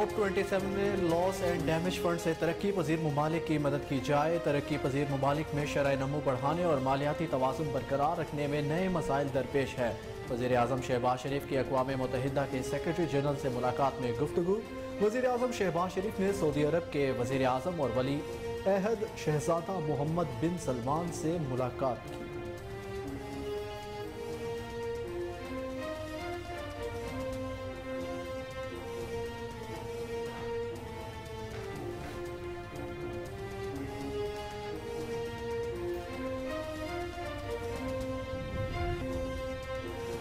COP27 में loss and damage fund से तरक्की पजीर ममालिक की मदद की जाए। तरक्की पजीर ममालिक में शरह नमू बढ़ाने और मालियाती तवाज़ुन बरकरार रखने में नए मसाइल दरपेश है। वज़ीर आज़म शहबाज शरीफ की अक़वाम मुत्तहिदा के सेक्रेटरी जनरल से मुलाकात में गुफ्तगू। वज़ीर आज़म शहबाज शरीफ ने सऊदी अरब के वज़ीर आज़म और वली अहद शहजादा मोहम्मद बिन सलमान से मुलाकात की।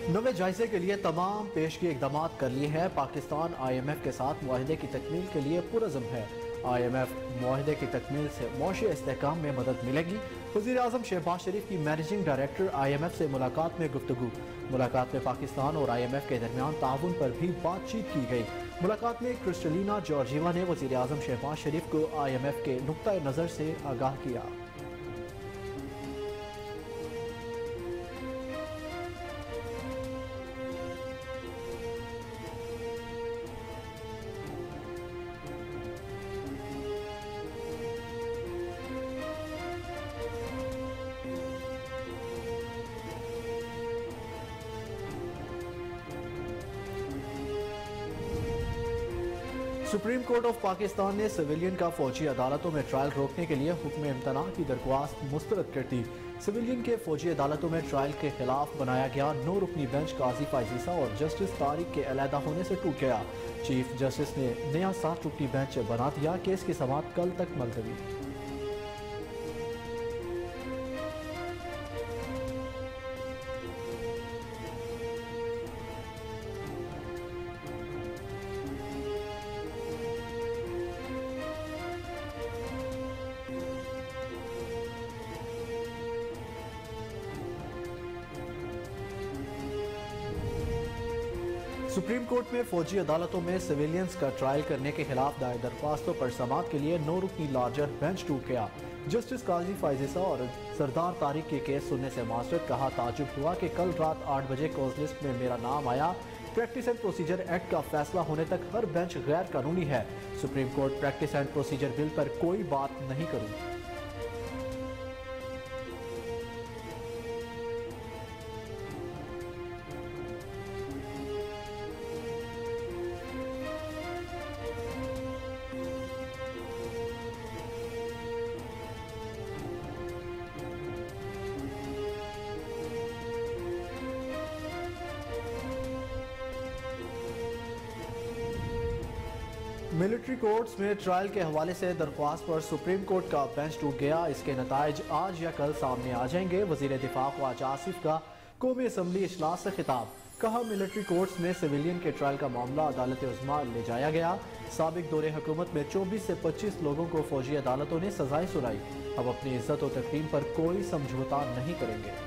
नवे जायजे के लिए तमाम पेशगी इकदाम कर लिए हैं। पाकिस्तान IMF के साथ मुआहदे की तकमील के लिए पुरज़म है। IMF मुआहदे की तकमील से मौशी इस्तेहकाम में मदद मिलेगी। वज़ीर आज़म शहबाज शरीफ की मैनेजिंग डायरेक्टर IMF से मुलाकात में गुफ्तगू। मुलाकात में पाकिस्तान और IMF के दरमियान ताउन पर भी बातचीत की गई। मुलाकात में क्रिस्टलिना जॉर्जिवा ने वज़ीर आज़म शहबाज शरीफ को IMF के नुक्ता नज़र से आगाह किया। सुप्रीम कोर्ट ऑफ पाकिस्तान ने सिविलियन का फौजी अदालतों में ट्रायल रोकने के लिए हुक्म इम्तना की दरख्वास्त मुस्तरद कर दी। सिविलियन के फौजी अदालतों में ट्रायल के खिलाफ बनाया गया 9 रुकनी बेंच काजी फाइजीसा और जस्टिस तारिक के अलहदा होने से टूट गया। चीफ जस्टिस ने नया 7 रुकनी बेंच बना दिया। केस की समाअत कल तक मुलतवी। सुप्रीम कोर्ट में फौजी अदालतों में सिविलियंस का ट्रायल करने के खिलाफ दायर दरख्वास्तों पर समाअत के लिए 9 रुकनी लार्जर बेंच टूट गया। जस्टिस काजी फाइजिसा और सरदार तारिक के केस सुनने से मास्टर कहा, ताजुब हुआ कि कल रात 8 बजे कॉज लिस्ट में मेरा नाम आया। प्रैक्टिस एंड प्रोसीजर एक्ट का फैसला होने तक हर बेंच गैर कानूनी है। Supreme court practice and procedure bill पर कोई बात नहीं करूंगी। मिलिट्री कोर्ट्स में ट्रायल के हवाले से दरख्वास्त पर सुप्रीम कोर्ट का बेंच टूट गया। इसके नताइज आज या कल सामने आ जाएंगे। वजीर दिफा ख्वाजा आसिफ का कौमी असम्बली इजलास से खिताब। कहा, मिलिट्री कोर्ट्स में सिविलियन के ट्रायल का मामला अदालत उज़्मा ले जाया गया। साबिक दौरे हुकूमत में 24 से 25 लोगों को फौजी अदालतों ने सजाएं सुनाई। अब अपनी इज्जत और तकरीम पर कोई समझौता नहीं करेंगे।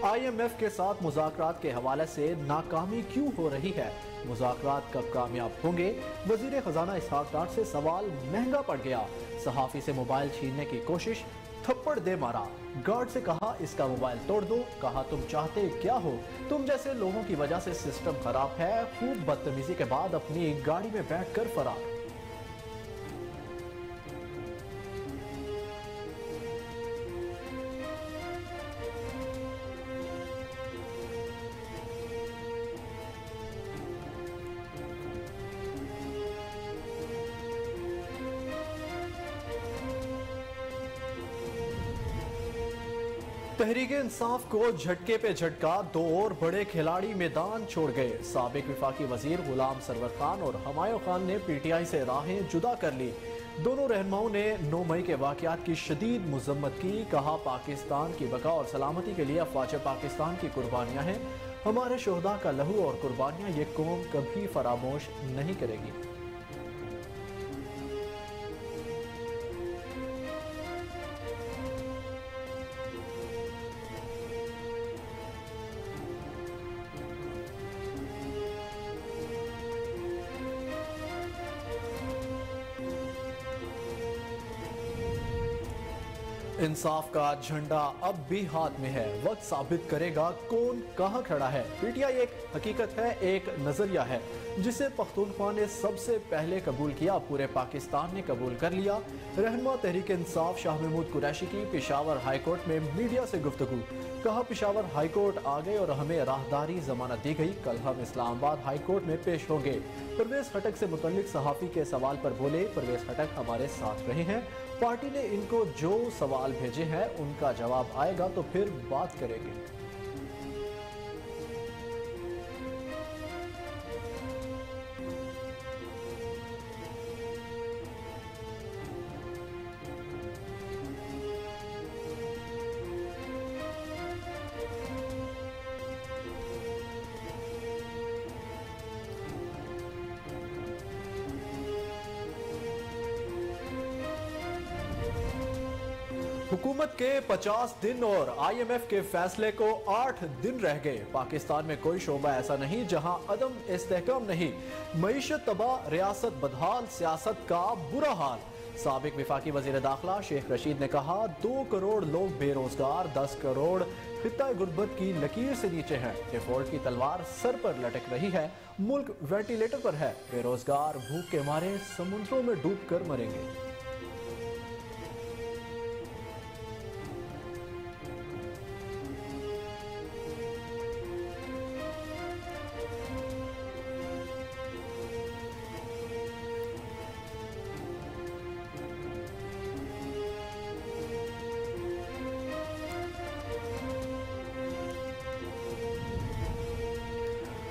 IMF के साथ मुज़ाकरात के हवाले से नाकामी क्यों हो रही है? मुज़ाकरात कब कामयाब होंगे? वज़ीर खजाना इसहाक डार से सवाल महंगा पड़ गया। सहाफ़ी से मोबाइल छीनने की कोशिश, थप्पड़ दे मारा। गार्ड से कहा इसका मोबाइल तोड़ दो। कहा तुम चाहते क्या हो? तुम जैसे लोगों की वजह से सिस्टम खराब है। खूब बदतमीजी के बाद अपनी गाड़ी में बैठकर फरार। तहरीक इंसाफ को झटके पे झटका, 2 और बड़े खिलाड़ी मैदान छोड़ गए। साबिक विफाकी वजीर गुलाम सरवर खान और हमायूं खान ने PTI से राहें जुदा कर ली। दोनों रहनुमाओं ने 9 मई के वाकयात की शदीद मजम्मत की। कहा, पाकिस्तान की बका और सलामती के लिए अफवाज पाकिस्तान की कुर्बानियां हैं। हमारे शोहदा का लहू और कुर्बानियां ये कौम कभी फरामोश नहीं करेगी। इंसाफ का झंडा अब भी हाथ में है, वक्त साबित करेगा कौन कहां खड़ा है। पीटीआई एक हकीकत है, एक नजरिया है जिसे पख्तूनख्वा ने सबसे पहले कबूल किया, पूरे पाकिस्तान ने कबूल कर लिया। रहनुमा तहरीक इंसाफ शाह महमूद कुरैशी की पेशावर हाईकोर्ट में मीडिया से गुफ्तगू, कहा पेशावर हाईकोर्ट आ गए और हमें राहदारी जमानत दी गई, कल हम इस्लामाबाद हाईकोर्ट में पेश होंगे। परवेज खटक से मुतल्लिक सहाफ़ी के सवाल पर बोले, परवेज खटक हमारे साथ रहे हैं, पार्टी ने इनको जो सवाल भेजे हैं उनका जवाब आएगा तो फिर बात करेंगे। हुकूमत के 50 दिन और IMF के फैसले को 8 दिन रह गए। पाकिस्तान में कोई शोबा ऐसा नहीं जहां अदम इस्तेहकाम नहीं, मईशत तबाह, रियासत बदहाल, सियासत का बुरा हाल। साबिक विफाकी वजीर दाखिला शेख रशीद ने कहा 2 करोड़ लोग बेरोजगार, 10 करोड़ खित्ता गुर्बत की लकीर से नीचे हैं, डिफॉल्ट की तलवार सर पर लटक रही है, मुल्क वेंटिलेटर पर है, बेरोजगार भूख के मारे समुद्रों में डूब कर मरेंगे।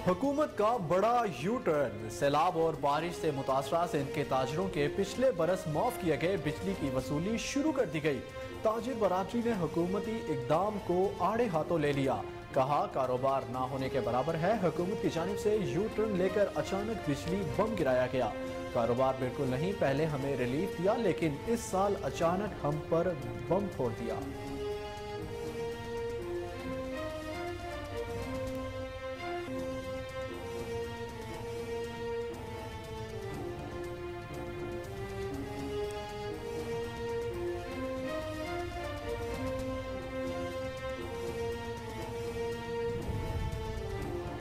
हुकूमत का बड़ा यू टर्न, सैलाब और बारिश से मुतासरा से इनके ताजरों के पिछले बरस माफ किए गए बिजली की वसूली शुरू कर दी गई। ताजिर बरादरी ने हुकूमती इकदाम को आड़े हाथों ले लिया, कहा कारोबार ना होने के बराबर है। हुकूमत की जानिब से यू टर्न लेकर अचानक बिजली बम गिराया गया, कारोबार बिल्कुल नहीं, पहले हमें रिलीफ दिया लेकिन इस साल अचानक हम पर बम फोड़ दिया।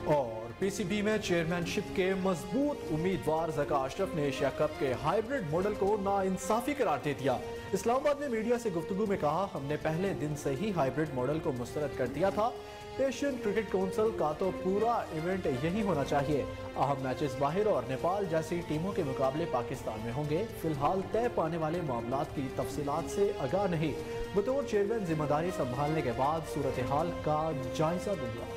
और पीसीबी में चेयरमैनशिप के मजबूत उम्मीदवार ज़का अशरफ ने एशिया कप के हाइब्रिड मॉडल को नाइंसाफी करार दे दिया। इस्लामाबाद में मीडिया से गुफ्तगू में कहा, हमने पहले दिन से ही हाइब्रिड मॉडल को मुस्तरद कर दिया था। एशियन क्रिकेट काउंसिल का तो पूरा इवेंट यही होना चाहिए। अहम मैचेस बाहर और नेपाल जैसी टीमों के मुकाबले पाकिस्तान में होंगे। फिलहाल तय पाने वाले मामलात की तफसीलात से आगाह नहीं, बतौर चेयरमैन जिम्मेदारी संभालने के बाद सूरत हाल का जायजा दूंगा।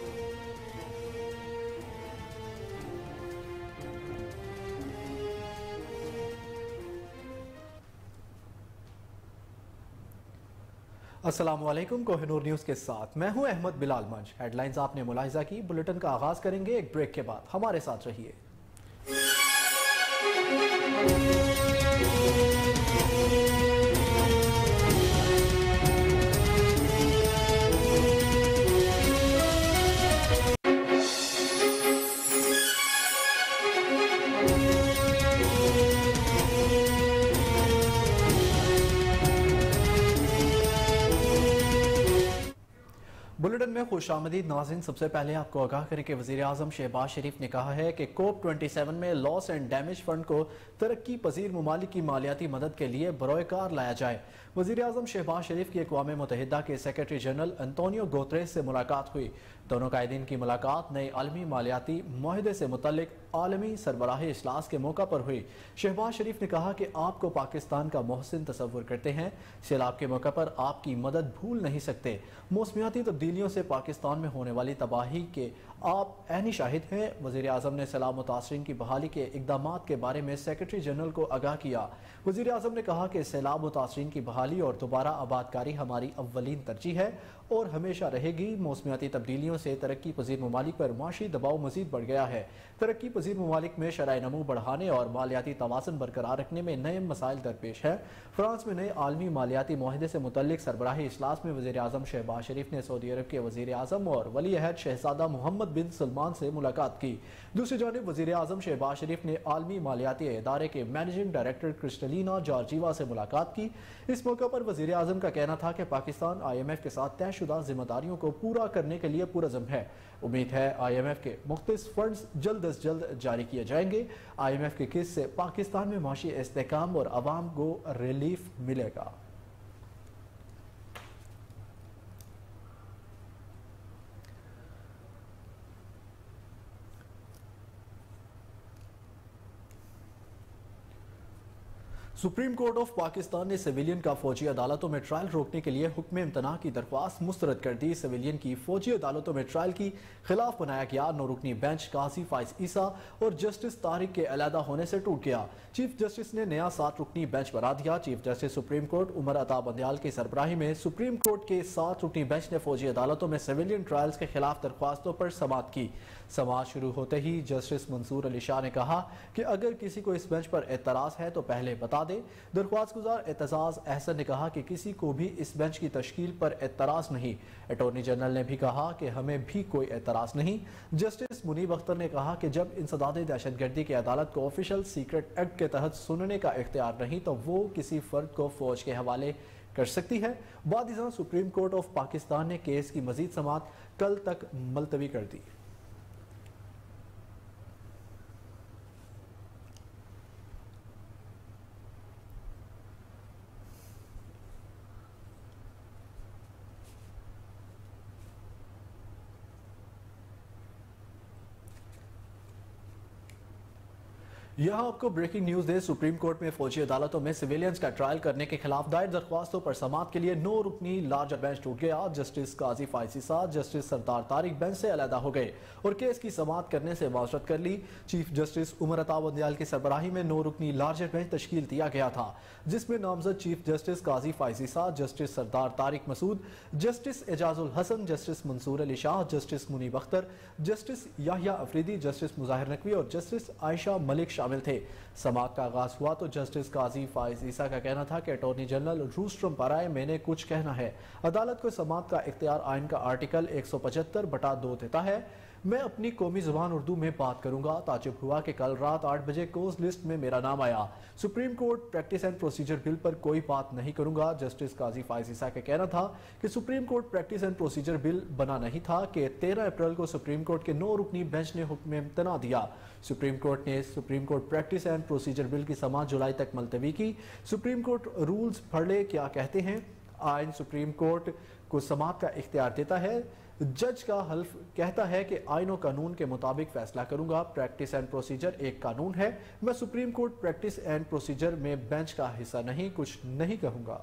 अस्सलाम वालेकुम, कोहिनूर न्यूज़ के साथ मैं हूं अहमद बिलाल मंच। हेडलाइंस आपने मुलाहिजा की, बुलेटिन का आगाज करेंगे एक ब्रेक के बाद, हमारे साथ रहिए। बुलेटिन में खुशामदीद नाज़रीन। सबसे पहले आपको आगाह करें कि वज़ीर आज़म शहबाज शरीफ ने कहा है कि COP 27 में लॉस एंड डैमेज फंड को तरक्की पजीर ममालिक की मालियाती मदद के लिए बरोएकार लाया जाए। वज़ीर आज़म शहबाज शरीफ की अक़वाम मुत्तहिदा के सेक्रेटरी जनरल एंटोनियो गुतेरेस से मुलाकात हुई। दोनों कायदीन की मुलाकात नए आलमी मालियाती मुआहदे से मुतल्लिक आलमी सरबराही इजलास के मौका पर हुई। शहबाज शरीफ ने कहा कि आपको पाकिस्तान का मोहसिन तस्वुर करते हैं, सैलाब के मौका पर आपकी मदद भूल नहीं सकते। मौसमियाती तब्दीलियों से पाकिस्तान में होने वाली तबाही के आप ऐनी शाहिद हैं। वज़ीर आज़म ने सैलाब मुतासरीन की बहाली के इक़दामात के बारे में सेक्रेटरी जनरल को आगाह किया। वज़ीर आज़म ने कहा कि सैलाब मुतासरीन की बहाली और दोबारा आबादकारी हमारी अव्वलीन तरजीह है और हमेशा रहेगी। मौसमियाती तब्दीलियों से तरक्की पजीर ममालिक पर माशी दबाव मजीद बढ़ गया है। तरक्की पजीर ममालिक में शरह नमू बढ़ाने और मालियाती तवाज़ुन बरकरार रखने में नए मसाइल दरपेश है। फ्रांस में नए आलमी मालियाती मुआहदे से मुतल्लिक सरबराही इजलास में वज़ीर आज़म शहबाज शरीफ ने सऊदी अरब की के वजीर आजम और वली अहद शहजादा मोहम्मद बिन सलमान से मुलाकात की। दूसरी जानब वजीर आजम शहबाज शरीफ ने आलमी मालियाती इदारे के मैनेजिंग डायरेक्टर क्रिस्टलिना जॉर्जीवा से मुलाकात की। इस मौके पर वजीर आजम का कहना था कि पाकिस्तान IMF के साथ तयशुदा जिम्मेदारियों को पूरा करने के लिए पुरज़म है। उम्मीद है IMF के मुख्तलिफ फंड्स जल्द अज जल्द जारी किए जाएंगे। IMF की किस्त से पाकिस्तान में माशी इस्तेहकाम और आवाम को रिलीफ मिलेगा। सुप्रीम कोर्ट ऑफ पाकिस्तान ने सिविलियन का फौजी अदालतों में ट्रायल रोकने के लिए हुक्म इम्तना की दरख्वास्त मुस्तरद कर दी। सिविलियन की फौजी अदालतों में ट्रायल की खिलाफ बनाया गया 9 रुकनी बेंच काजी फाइज ईसा और जस्टिस तारिक के अलहदा होने से टूट गया। चीफ जस्टिस ने नया 7 रुकनी बेंच बना दिया। Chief justice supreme court Umar Ata Bandial की सरबराही में सुप्रीम कोर्ट के 7 रुकनी बेंच ने फौजी अदालतों में सिविलियन ट्रायल्स के खिलाफ दरख्वास्तों पर समाअत की। समाअत शुरू होते ही जस्टिस मंसूर अली शाह ने कहा कि अगर किसी को इस बेंच पर एतराज है तो पहले बता दे। दरख्वास्त गुजार एतजाज अहसन ने कहा कि किसी को भी इस बेंच की तश्कील पर एतराज नहीं। अटॉर्नी जनरल ने भी कहा कि हमें भी कोई एतराज नहीं। जस्टिस मुनीब अख्तर ने कहा कि जब इंसदाद दहशतगर्दी की अदालत को ऑफिशियल सीक्रेट एक्ट के तहत सुनने का इख्तियार नहीं तो वो किसी फर्द को फौज के हवाले कर सकती है। बाद सुप्रीम कोर्ट ऑफ पाकिस्तान ने केस की मजीद समाअत कल तक मुलतवी कर दी। यहाँ आपको ब्रेकिंग न्यूज दे। सुप्रीम कोर्ट में फौजी अदालतों में सिविलियंस का ट्रायल करने के खिलाफ दायर दरख्वास्तों पर समाअत के लिए 9 रुकनी लार्जर बेंच टूट गया। Justice Qazi Faez Isa justice Sardar Tariq bench से अलहदा हो गए और केस की समाअत करने से माजरत कर ली। चीफ जस्टिस उमर अता बंदयाल की सरबराही में 9 रुकनी लार्जर बेंच तश्कील दिया गया था, जिसमें नामजद chief justice Qazi Faez Isa, justice Sardar Tariq Masood, justice Ijazul Hasan, justice Mansoor Ali Shah, justice Munib Akhtar, justice Yahya Afridi, justice Mazahar Naqvi और जस्टिस आयशा मलिक शामिल थे। समाअत का आगाज हुआ तो जस्टिस काजी फाइज ईसा का कहना था कि अटॉर्नी जनरल रूस्ट्रम पर आए, मैंने कुछ कहना है। अदालत को समाअत का इख्तियार आइन का आर्टिकल 175/2 देता है। मैं अपनी कौमी जुबान उर्दू में बात करूंगा। ताजुब हुआ कि कल रात 8 बजे कोर्स लिस्ट में मेरा नाम आया। Supreme court practice and procedure bill पर कोई बात नहीं करूंगा। जस्टिस काजी फाइज ईसा का कहना था कि supreme court practice and procedure bill बना नहीं था कि 13 अप्रैल को सुप्रीम कोर्ट के 9 रुकनी बेंच ने हुक्म इम्तना दिया। सुप्रीम कोर्ट ने supreme court practice and procedure bill की समाअत जुलाई तक मुलतवी की। सुप्रीम कोर्ट रूल्स पढ़ ले क्या कहते हैं। आइन सुप्रीम कोर्ट को समाअत का इख्तियार देता है। जज का हल्फ कहता है कि आइन और कानून के मुताबिक फैसला करूंगा। प्रैक्टिस एंड प्रोसीजर एक कानून है। मैं supreme court practice and procedure में बेंच का हिस्सा नहीं, कुछ नहीं कहूंगा।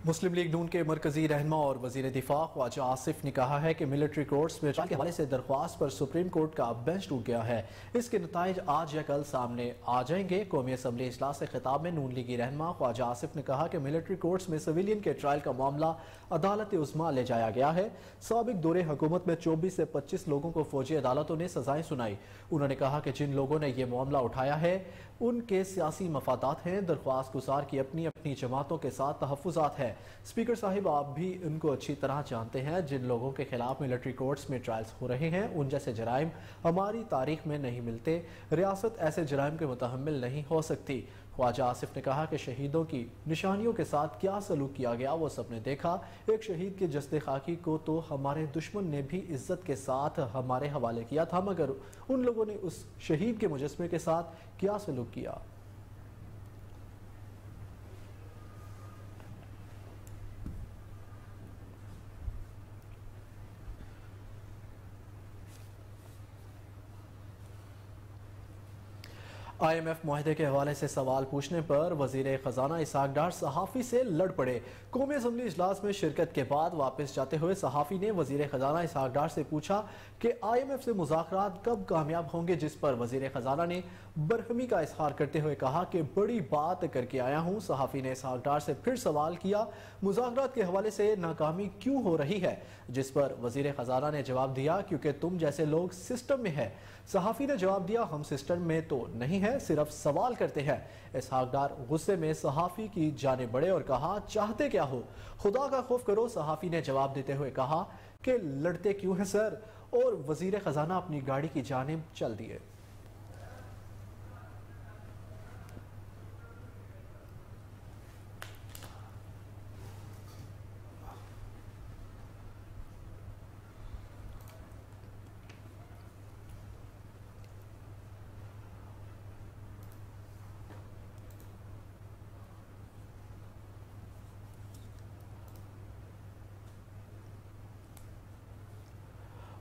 मुस्लिम लीग नून के मरकजी रहनमा और वजीर दिफा ख्वाजा आसिफ ने कहा है कि मिलिट्री कोर्ट्स में ट्रायल के हवाले से दरख्वास्त पर सुप्रीम कोर्ट का बेंच टूट गया है। इसके नताइज आज या कल सामने आ जाएंगे। कौमी असम्बली इजलास से खिताब में नून लीगी रहनमा ख्वाजा आसिफ ने कहा कि मिलिट्री कोर्ट्स में सिविलियन के ट्रायल का मामला अदालत उस्मा ले जाया गया है। साबिक दौरे हुकूमत में 24 से 25 लोगों को फौजी अदालतों ने सजाएं सुनाई। उन्होंने कहा कि जिन लोगों ने यह मामला उठाया है उनके सियासी मफादात हैं। दरख्वास्त गुजार की अपनी अपनी जमातों के साथ तहफ़्फ़ुज़ात है। स्पीकर साहिब, आप भी उनको अच्छी तरह जानते हैं। जिन लोगों के खिलाफ मिलिट्री कोर्ट्स में ट्रायल्स हो रहे हैं उन जैसे जराइम हमारी तारीख में नहीं मिलते। रियासत ऐसे जराइम के मुतहम्मिल नहीं हो सकती। ख्वाजा आसिफ ने कहा कि शहीदों की निशानियों के साथ क्या सलूक किया गया वो सबने देखा। एक शहीद के जस्ते खाकी को तो हमारे दुश्मन ने भी इज्जत के साथ हमारे हवाले किया था, मगर उन लोगों ने उस शहीद के मुजस्मे के साथ क्या सलूक किया। IMF मुआहदे के हवाले से सवाल पूछने पर वजीर खजाना इसहाक डार सहाफ़ी से लड़ पड़े। कौमी असम्बली इजलास में शिरकत के बाद वापस जाते हुए सहाफ़ी ने वजीर खजाना इसहाक डार से पूछा कि IMF से मुज़ाकरात कब कामयाब होंगे, जिस पर वजीर खजाना ने बरहमी का इजहार करते हुए कहा कि बड़ी बात करके आया हूँ। सहाफ़ी ने इसहाक डार से फिर सवाल किया मुज़ाकरात के हवाले से नाकामी क्यों हो रही है, जिस पर वजीर खजाना ने जवाब दिया क्योंकि तुम जैसे लोग सिस्टम में है। सहाफ़ी ने जवाब दिया हम सिस्टम में तो नहीं है, सिर्फ सवाल करते हैं। इसहाक डार गुस्से में सहाफ़ी की जाने बढ़े और कहा चाहते क्या हो, खुदा का खौफ करो। सहाफ़ी ने जवाब देते हुए कहा कि लड़ते क्यों हैं सर, और वजीर खजाना अपनी गाड़ी की जानिब चल दिए।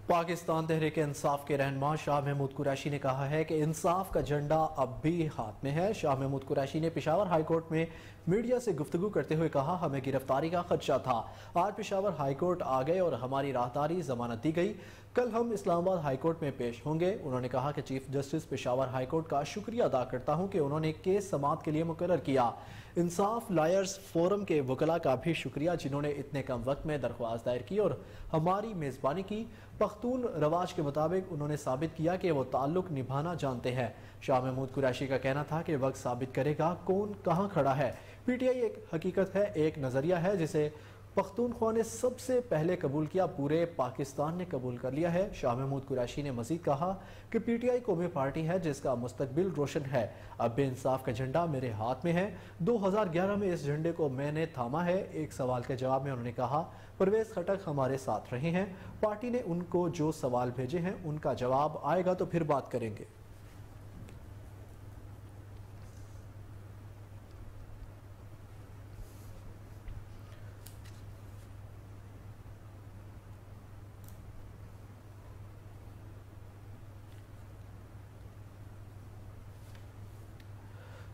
पाकिस्तान तहरीक इंसाफ के रहनुमा शाह महमूद कुरैशी ने कहा है कि इंसाफ का झंडा अब भी हाथ में है। शाह महमूद कुरैशी ने पेशावर हाई कोर्ट में मीडिया से गुफ्तगू करते हुए कहा हमें गिरफ्तारी का खदशा था, आज पेशावर हाई कोर्ट आ गए और हमारी राहदारी जमानत दी गई, कल हम इस्लामाबाद हाई कोर्ट में पेश होंगे। उन्होंने कहा कि chief justice Peshawar high court का शुक्रिया अदा करता हूं कि उन्होंने केस समाअत के लिए मुकर्रर किया। इंसाफ लायर्स फोरम के वकला का भी शुक्रिया जिन्होंने इतने कम वक्त में दरख्वास्त दायर की और हमारी मेज़बानी की। पख्तून रवाज के मुताबिक उन्होंने साबित किया कि वो ताल्लुक निभाना जानते हैं। शाह महमूद कुरैशी का कहना था कि वक्त साबित करेगा कौन कहाँ खड़ा है। PTI एक हकीकत है, एक नज़रिया है जिसे पख्तूनख्वा ने सबसे पहले कबूल किया, पूरे पाकिस्तान ने कबूल कर लिया है। शाह महमूद कुरैशी ने मजीद कहा कि PTI कौमी पार्टी है जिसका मुस्तकबिल रोशन है। अब भी इंसाफ का झंडा मेरे हाथ में है। 2011 में इस झंडे को मैंने थामा है। एक सवाल के जवाब में उन्होंने कहा परवेज खटक हमारे साथ रहे हैं, पार्टी ने उनको जो सवाल भेजे हैं उनका जवाब आएगा तो फिर बात करेंगे।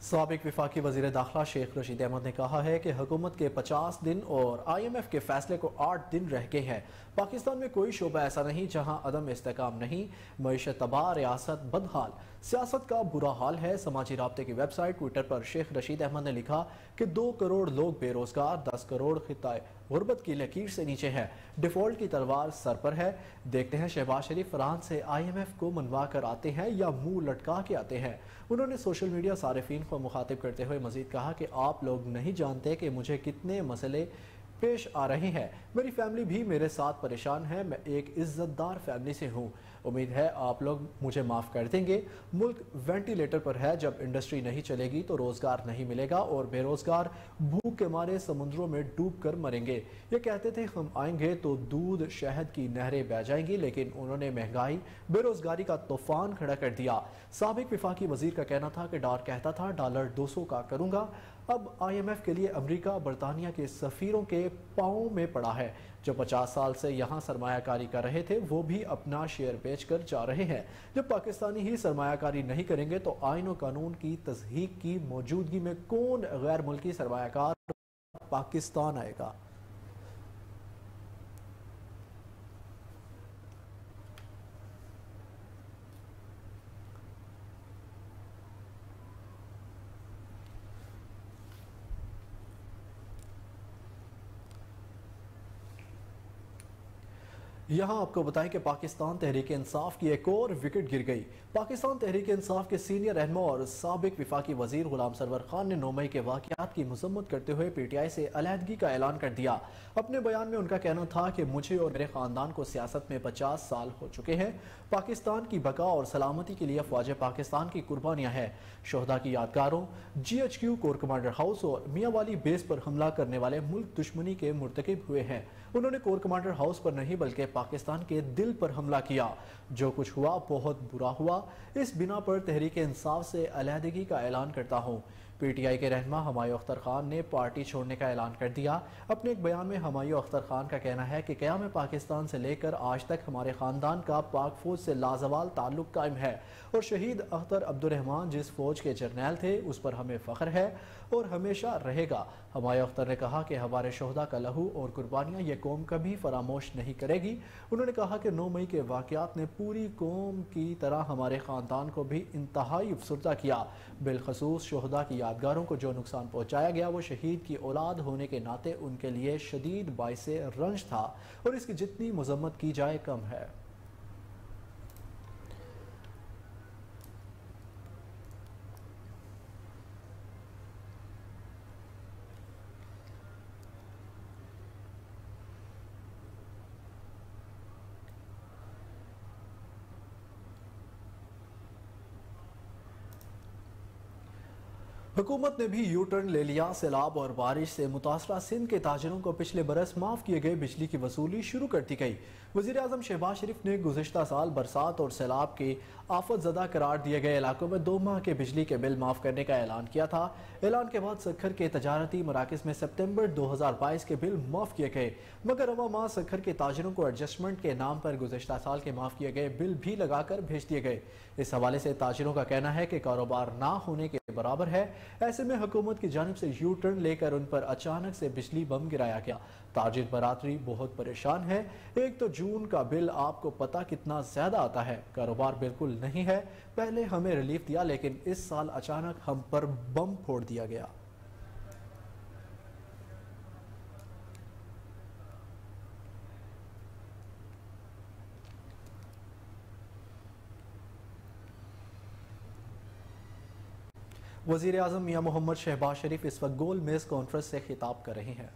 साबिक विफाकी वज़ीर दाखिला शेख रशीद अहमद ने कहा है कि हुकूमत के 50 दिन और IMF के फैसले को 8 दिन रह गए हैं। पाकिस्तान में कोई शोबा ऐसा नहीं जहां अदम इस्तेकाम नहीं, मईशत तबाह, रियासत बदहाल, सियासत का बुरा हाल है। समाजी राब्ते की वेबसाइट ट्विटर पर शेख रशीद अहमद ने लिखा कि 2 करोड़ लोग बेरोजगार, 10 करोड़ खिताए गुर्बत की लकीर से नीचे है, डिफॉल्ट की तलवार सर पर है। देखते हैं शहबाज शरीफ फ्रांस से IMF को मनवा कर आते हैं या मुंह लटका के आते हैं। उन्होंने सोशल मीडिया सारिफीन को मुखातिब करते हुए मजीद कहा कि आप लोग नहीं जानते कि मुझे कितने मसले पेश आ रहे हैं, मेरी फैमिली भी मेरे साथ परेशान है, मैं एक इज्जतदार फैमिली से हूँ, उम्मीद है आप लोग मुझे माफ़ कर देंगे। मुल्क वेंटिलेटर पर है, जब इंडस्ट्री नहीं चलेगी तो रोज़गार नहीं मिलेगा और बेरोज़गार भूख के मारे समुद्रों में डूब कर मरेंगे। ये कहते थे हम आएंगे तो दूध शहद की नहरें बह जाएंगी, लेकिन उन्होंने महंगाई बेरोज़गारी का तूफान खड़ा कर दिया। साबिक विफाकी वजीर का कहना था कि डार कहता था डॉलर 200 का करूँगा, अब IMF के लिए अमेरिका बरतानिया के सफ़ीरों के पाँव में पड़ा है। जो 50 साल से यहाँ सरमायाकारी कर रहे थे वो भी अपना शेयर बेचकर जा रहे हैं। जब पाकिस्तानी ही सरमायाकारी नहीं करेंगे तो आईन और कानून की तस्हीक की मौजूदगी में कौन गैर मुल्की सरमायाकार पाकिस्तान आएगा। यहाँ आपको बताएं कि पाकिस्तान तहरीक इंसाफ की एक और विकेट गिर गई। पाकिस्तान तहरीक इंसाफ के सीनियर रहनुमा और साबिक विफाकी वजीर गुलाम सरवर खान ने 9 मई के वाक़यात की मजम्मत करते हुए PTI से अलहदगी का ऐलान कर दिया। अपने बयान में उनका कहना था कि मुझे और मेरे ख़ानदान को सियासत में 50 साल हो चुके हैं। पाकिस्तान की बका और सलामती के लिए फ़ौज पाकिस्तान की कुर्बानियाँ हैं। शोहदा की यादगारों, GHQ कोर कमांडर हाउस और मियांवाली बेस पर हमला करने वाले मुल्क दुश्मनी के मुर्तकिब हुए हैं। उन्होंने कोर कमांडर हाउस पर नहीं बल्कि पाकिस्तान के दिल पर हमला किया। जो कुछ हुआ बहुत बुरा हुआ। इस बिना पर तहरीक इंसाफ से अलहदगी का ऐलान करता हूँ। PTI के रहनुमा हुमायूं अख्तर खान ने पार्टी छोड़ने का ऐलान कर दिया। अपने एक बयान में हुमायूं अख्तर खान का कहना है कि क़याम पाकिस्तान से लेकर आज तक हमारे ख़ानदान का पाक फ़ौज से लाजवाल ताल्लुक कायम है और शहीद अख्तर अब्दुर्रहमान जिस फ़ौज के जर्नैल थे उस पर हमें फ़ख्र है और हमेशा रहेगा। हुमायूं अख्तर ने कहा कि हमारे शोहदा का लहू और कुर्बानियाँ ये कौम कभी फरामोश नहीं करेगी। उन्होंने कहा कि 9 मई के वाक़यात ने पूरी कौम की तरह हमारे ख़ानदान को भी इंतहाई अफसरदा किया। बिलखसूस शोहदा की यादगारों को जो नुकसान पहुँचाया गया वो शहीद की औलाद होने के नाते उनके लिए शदीद बाइसे रंज था और इसकी जितनी मजम्मत की जाए कम है। हुकूमत ने भी यू टर्न ले लिया। सैलाब और बारिश से मुतासरा सिंध के ताजिरों को पिछले बरस माफ़ किए गए बिजली की वसूली शुरू कर दी गई। वज़ीर आज़म शहबाज शरीफ ने गुज़िश्ता साल बरसात और सैलाब के आफत ज़दा करार दिए गए इलाकों में 2 माह के बिजली के बिल माफ़ करने का ऐलान किया था। ऐलान के बाद सखर के तजारती मराकज़ में सितंबर 2022 के बिल माफ़ किए गए, मगर रवा माह सखर के ताजिरों को एडजस्टमेंट के नाम पर गुज़िश्ता साल के माफ़ किए गए बिल भी लगाकर भेज दिए गए। इस हवाले से ताजिरों का कहना है कि कारोबार ना होने के बराबर है। ऐसे में हुकूमत की जानिब से यू टर्न लेकर उन पर अचानक से बिजली बम गिराया गया। ताजिर बरादरी बहुत परेशान है। 1 जून का बिल आपको पता कितना ज्यादा आता है। कारोबार बिल्कुल नहीं है। पहले हमें रिलीफ दिया लेकिन इस साल अचानक हम पर बम फोड़ दिया गया। वज़ीर आज़म मियां मोहम्मद शहबाज शरीफ इस वक्त गोल मेज कॉन्फ्रेंस से खिताब कर रहे हैं।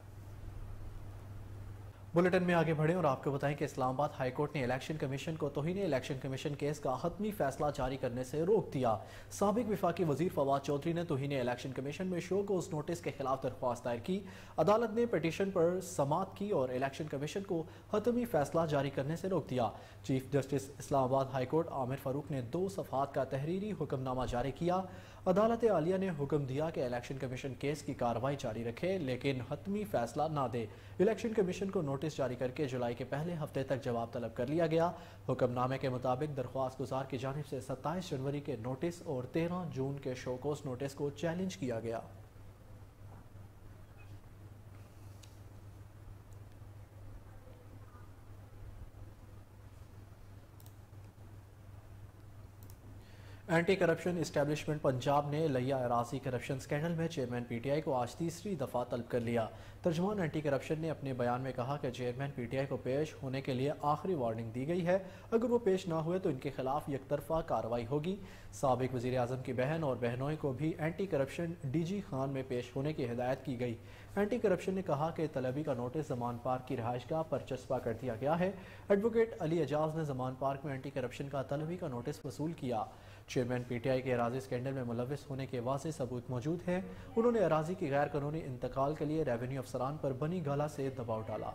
बुलेटिन में आगे बढ़े और आपको बताएं कि इस्लामाबाद हाई कोर्ट ने इलेक्शन कमीशन को तौहीन इलेक्शन कमीशन केस का हतमी फैसला जारी करने से रोक दिया। साबिक विफाकी वजीर फवाद चौधरी ने तौहीन इलेक्शन कमीशन में शो कोस नोटिस के खिलाफ दरख्वास्त दायर की। अदालत ने पिटीशन पर समाअत की और इलेक्शन कमीशन को हतमी फैसला जारी करने से रोक दिया। Chief justice Islamabad high court Aamir Farooq ने 2 सफ़हात का तहरीरी हुक्मनामा जारी किया। अदालत आलिया ने हुक्म दिया कि इलेक्शन कमीशन केस की कार्रवाई जारी रखे लेकिन हतमी फैसला ना दे। इलेक्शन कमीशन को नोटिस जारी करके जुलाई के पहले हफ्ते तक जवाब तलब कर लिया गया। हुक्मनामे के मुताबिक दरख्वास्त गुजार की जानिब से 27 जनवरी के नोटिस और 13 जून के शोकोस नोटिस को चैलेंज किया गया। एंटी करप्शन इस्टेब्लिशमेंट पंजाब ने लिया अराजी करप्शन स्कैंडल में चेयरमैन PTI को आज तीसरी दफ़ा तलब कर लिया। तर्जुमान एंटी करप्शन ने अपने बयान में कहा कि चेयरमैन PTI को पेश होने के लिए आखिरी वार्निंग दी गई है। अगर वो पेश ना हुए तो इनके खिलाफ यकतरफा कार्रवाई होगी। साबिक वज़ीर आज़म की बहन और बहनोई को भी एंटी करप्शन DG खान में पेश होने की हिदायत की गई। एंटी करप्शन ने कहा कि तलबी का नोटिस जमान पार्क की रिहाइशगाह पर चस्पा कर दिया गया है। एडवोकेट अली एजाज ने जमान पार्क में एंटी करप्शन का तलबी का नोटिस वसूल किया। चेयरमैन PTI के अराजी स्कैंडल में मुलविस होने के वाज़ेह सबूत मौजूद हैं। उन्होंने अराजी की गैर कानूनी इंतकाल के लिए रेवेन्यू अफसरान पर बनी गाला से दबाव डाला।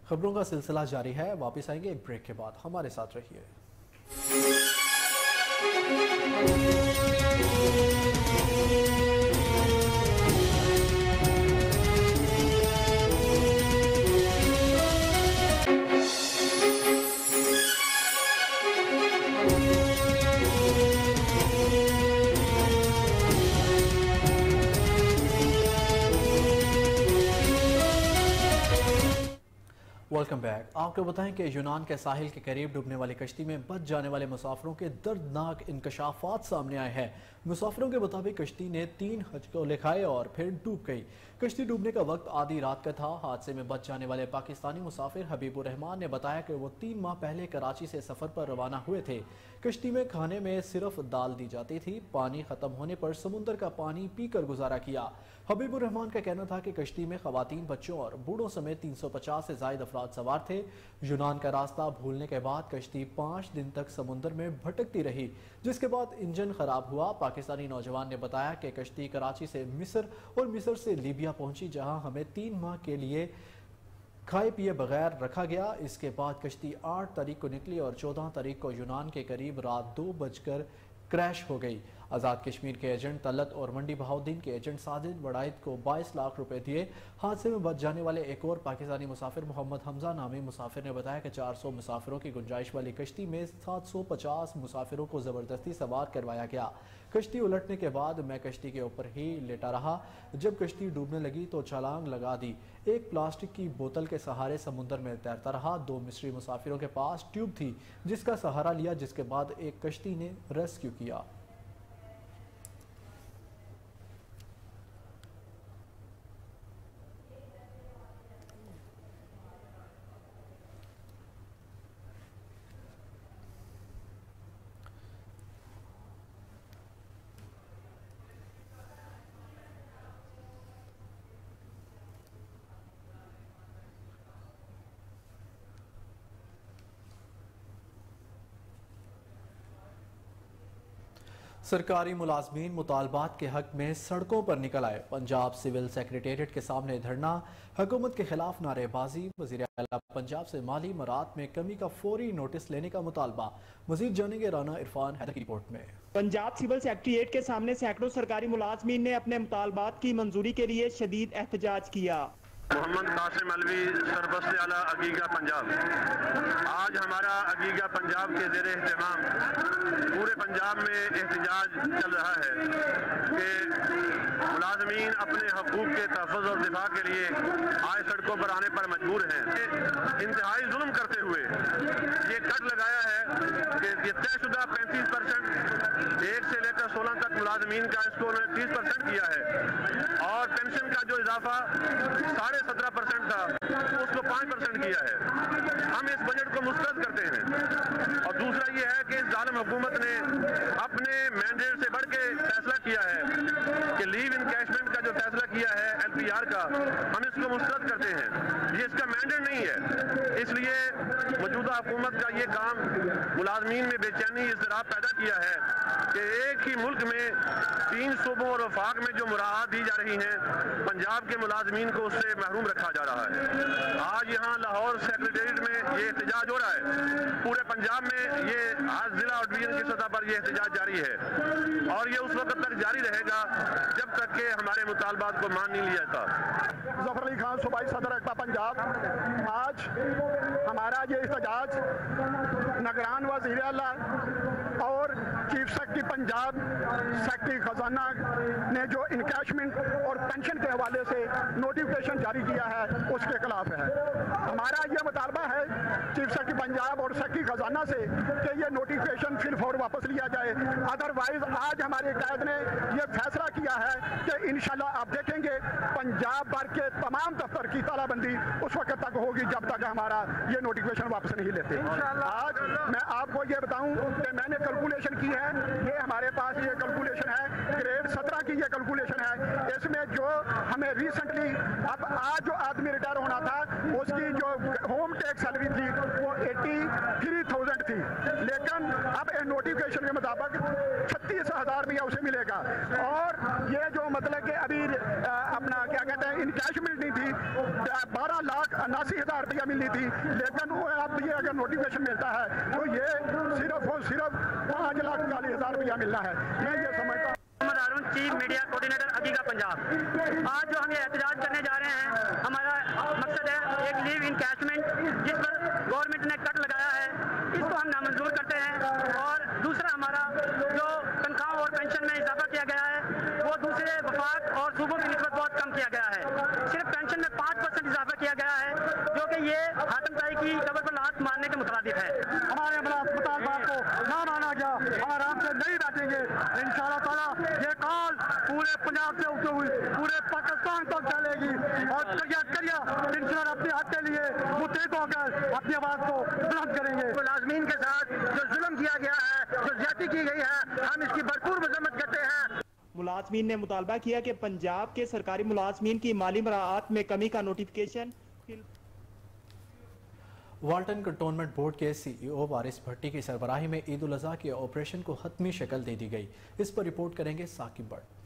खबरों का सिलसिला जारी है। वापस आएंगे एक ब्रेक के बाद, हमारे साथ रहिए। Welcome back. आपको बताएं कि यूनान के साहिल के करीब डूबने वाली कश्ती में बच जाने वाले मुसाफिरों के दर्दनाक इंकशाफात सामने आए हैं। मुसाफिरों के मुताबिक कश्ती ने 3 हचकोले खाए और फिर डूब गई। कश्ती डूबने का वक्त आधी रात का था। हादसे में बच जाने वाले पाकिस्तानी मुसाफिर हबीबुर रहमान ने बताया कि वो 3 माह पहले कराची से सफ़र पर रवाना हुए थे। कश्ती में खाने में सिर्फ दाल दी जाती थी। पानी ख़त्म होने पर समुंदर का पानी पीकर गुजारा किया। हबीबुर रहमान का कहना था कि कश्ती में खवातीन, बच्चों और बूढ़ों समेत 350 से जायद अफराद सवार थे। यूनान का रास्ता भूलने के बाद कश्ती 5 दिन तक समुद्र में भटकती रही, जिसके बाद इंजन खराब हुआ। पाकिस्तानी नौजवान ने बताया कि कश्ती कराची से मिस्र और मिस्र से लीबिया पहुंची, जहां हमें 3 माह के लिए खाए पिए बगैर रखा गया। इसके बाद कश्ती 8 तारीख को निकली और 14 तारीख को यूनान के करीब रात 2 बजकर क्रैश हो गई। आज़ाद कश्मीर के एजेंट तलत और मंडी बहाउद्दीन के एजेंट साजिद वड़ाइद को 22 लाख रुपए दिए। हादसे में बच जाने वाले एक और पाकिस्तानी मुसाफिर मोहम्मद हमजा नामी मुसाफिर ने बताया कि 400 मुसाफिरों की गुंजाइश वाली कश्ती में 750 मुसाफिरों को ज़बरदस्ती सवार करवाया गया। कश्ती उलटने के बाद मैं कश्ती के ऊपर ही लेटा रहा। जब कश्ती डूबने लगी तो छलांग लगा दी। एक प्लास्टिक की बोतल के सहारे समुद्र में तैरता रहा। 2 मिस्री मुसाफिरों के पास ट्यूब थी, जिसका सहारा लिया, जिसके बाद एक कश्ती ने रेस्क्यू किया। सरकारी मुलाजमीन मुतालबात के हक में सड़कों पर निकल आए। पंजाब सिविल सेक्रेटेरिएट के सामने धरना, हुकूमत के खिलाफ नारेबाजी। वज़ीर आला पंजाब से माली मरात में कमी का फौरी नोटिस लेने का मुतालबा। मजीद जानेंगे राना इरफान हैदर की रिपोर्ट में। पंजाब सिविल सेक्रेटेरिएट के सामने सैकड़ों सरकारी मुलाजमीन ने अपने मुतालबात की मंजूरी के लिए शदीद एहतजाज किया। मोहम्मद कासिम अलवी, सरबस्त आला अगीगा पंजाब। आज हमारा अगीगा पंजाब के ज़ेरे एहतमाम पूरे पंजाब में एहतजाज चल रहा है कि मुलाजमीन अपने हकूक़ के तहफ़्फ़ुज़ और दिफा के लिए आए सड़कों पर आने पर मजबूर हैं। इंतहाई जुल्म करते हुए ये कट लगाया है कि ये तयशुदा 35% 1 से लेकर 16 तक मुलाजमीन का, इसको उन्होंने 30% किया है। और पेंशन का जो इजाफा 17.5% था, उसको 5% किया है। हम इस बजट को मुस्तरद करते हैं। और दूसरा ये है कि इस जालिम हुकूमत ने अपने मैंडेट से बढ़ के फैसला किया है कि लीव इनकैशमेंट का जो फैसला किया है LPR का, हम इसको मुस्तरद करते हैं। ये इसका मैंडेट नहीं है। इसलिए मौजूदा हुकूमत का ये काम मुलाजमीन में बेचैनी, इज़्तिराब पैदा किया है कि एक ही मुल्क में 3 सूबों और वफाक में जो मुराद दी जा रही हैं, पंजाब के मुलाजमीन को उससे महरूम रखा जा रहा है। आज यहाँ लाहौर सेक्रेटेरिएट में ये एहतजाज हो रहा है। पूरे पंजाब में ये आज जिला और डिवीजन की सतह पर ये एहतजाज जारी है और ये उस वक्त तक जारी रहेगा जब तक के हमारे मुतालबात को मान नहीं लिया जाता। ज़फ़र अली खान, सूबाई सदर अकबा पंजाब। आज हमारा ये एहतजाज निगरान वज़ीर आला और चीफ सेक्रेटरी पंजाब, सेक्रेटरी खजाना ने जो इनकैशमेंट और पेंशन के हवाले से नोटिफिकेशन जारी किया है, उसके खिलाफ है। हमारा ये मुतालबा है चीफ सेक्रेटरी पंजाब और सेक्रेटरी खजाना से कि ये नोटिफिकेशन फिर फौर वापस लिया जाए। अदरवाइज आज हमारे कायद ने ये फैसला किया है कि इंशाल्लाह आप देखेंगे पंजाब भर के तमाम दफ्तर की तालाबंदी उस वक्त तक होगी जब तक हमारा ये नोटिफिकेशन वापस नहीं लेते। आज मैं आपको ये बताऊं कि मैंने कैलकुलेशन की है, ये हमारे पास ये कैलकुलेशन है, ग्रेड 17 की ये कैलकुलेशन है। इसमें जो हमें रिसेंटली अब आज जो आदमी रिटायर होना था, उसकी जो होम टैक्स सैलरी थी वो 83,000 थी, लेकिन अब नोटिफिकेशन के मुताबिक 36,000 रुपया उसे मिलेगा। और ये जो मतलब कि अभी अपना क्या कहते हैं इनकैशमेंट नहीं थी, 12,79,000 रुपया मिलनी थी, लेकिन वो अब ये अगर नोटिफिकेशन मिलता है तो ये सिर्फ और सिर्फ 5,40,000 रुपया मिलना है। मैं ये समझता हूँ। चीफ मीडिया कोऑर्डिनेटर अगीगा पंजाब। आज जो हम ये एहतजाज करने जा रहे हैं, हमारा मकसद है एक लीव इनकैशमेंट जिस पर गवर्नमेंट ने कट लगाया है, इसको हम नामंजूर करते हैं। और दूसरा हमारा जो तनख्वाह और पेंशन में इजाफा किया गया है, वो दूसरे वफाक और सूबों की निस्बत बहुत कम किया गया है। सिर्फ पेंशन में 5% इजाफा किया गया है, जो कि ये आतंकवादी की कबर पर लात मारने के मुताबिक है। हमारे मुतालबा को ना माना गया और आपसे नहीं बैठेंगे। इंशाअल्लाह ताला ये कॉल पूरे पंजाब से होते हुए पूरे पाकिस्तान तक चलेगी और करिया इंसान अपने हक के लिए मुतहद होकर अपनी आवाज को बुलंद करेंगे। मुलाजमीन के साथ जो जुल्म किया गया है, जो ज्यादती की गई है, हम इसकी भरपूर मजम्मत करते हैं। मुलाजमीन ने मुतालबा किया कि पंजाब के सरकारी मुलाजमीन की माली मराआत में कमी का नोटिफिकेशन वाल्टन कंटोनमेंट बोर्ड के CEO वारिस भट्टी की सरबराही में ईद उल अजहा के ऑपरेशन को हतमी शक्ल दे दी गई। इस पर रिपोर्ट करेंगे साकिब भट्ट।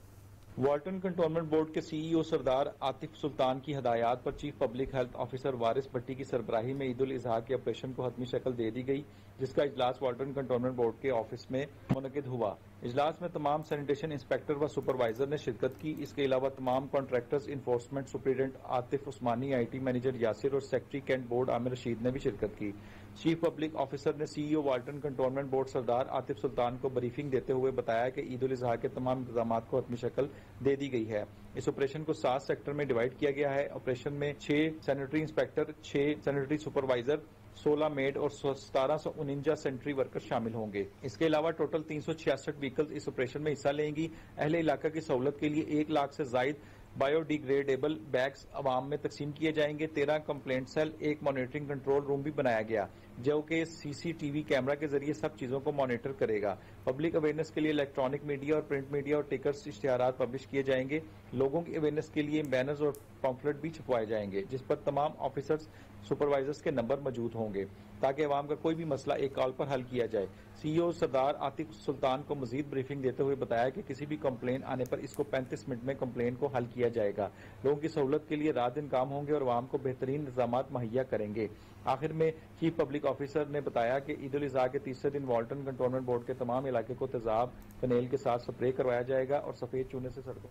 वाल्टन कंटोनमेंट बोर्ड के CEO सरदार आतिफ सुल्तान की हदायत पर chief public health officer Waris Bhatti की सरबराही में ईद उल अजहा के ऑपरेशन को हतमी शक्ल दे दी गई, जिसका इजलास वाल्टन कंटोनमेंट बोर्ड के ऑफिस में मुनक़िद हुआ। इजलास में तमाम सैनिटेशन इंस्पेक्टर व सुपरवाइजर ने शिरकत की। इसके अलावा तमाम contractors, enforcement superintendent Atif Usmani, IT manager Yasir और secretary cantt board Aamir Rashid ने भी शिरकत की। चीफ पब्लिक ऑफिसर ने CEO Walton cantonment board Sardar Atif Sultan को ब्रीफिंग देते हुए बताया कि ईद उल अजहा के तमाम इंतजाम को हतमी शक्ल दे दी गई है। इस ऑपरेशन को 7 सेक्टर में डिवाइड किया गया है। ऑपरेशन में 6 sanitary inspector, 6 sanitary supervisor, 16 made और 1749 सैनिटरी वर्कर शामिल होंगे। इसके अलावा टोटल 366 व्हीकल्स इस ऑपरेशन में हिस्सा लेंगी। अहले इलाका की सहूलत के लिए 1 लाख से जायद बायोडिग्रेडेबल बैग्स अवाम में तकसीम किए जाएंगे। 13 complaint cell, 1 monitoring control room भी बनाया गया, जो कि CCTV कैमरा के जरिए सब चीजों को मॉनिटर करेगा। पब्लिक अवेयरनेस के लिए इलेक्ट्रॉनिक मीडिया और प्रिंट मीडिया और टिकट्स, इश्तिहारात पब्लिश किए जाएंगे। लोगों की अवेयरनेस के लिए बैनर्स और पम्फलेट भी छपवाए जाएंगे, जिस पर तमाम ऑफिसर्स, सुपरवाइजर्स के नंबर मौजूद होंगे, ताकि अवाम का कोई भी मसला एक कॉल पर हल किया जाए। CEO सरदार आतिफ सुल्तान को मजीद ब्रीफिंग देते हुए बताया कि किसी भी कंप्लेन आने पर इसको 35 मिनट में कंप्लेन को हल किया जाएगा। लोगों की सहूलत के लिए रात दिन काम होंगे और अवाम को बेहतरीन इंतजाम मुहैया करेंगे। आखिर में चीफ पब्लिक ऑफिसर ने बताया कि ईद उल अजहा के तीसरे दिन वाल्टन कंटोनमेंट बोर्ड के तमाम इलाके को तेजाब फनेल के साथ स्प्रे करवाया जाएगा और सफेद चूने से सड़कों।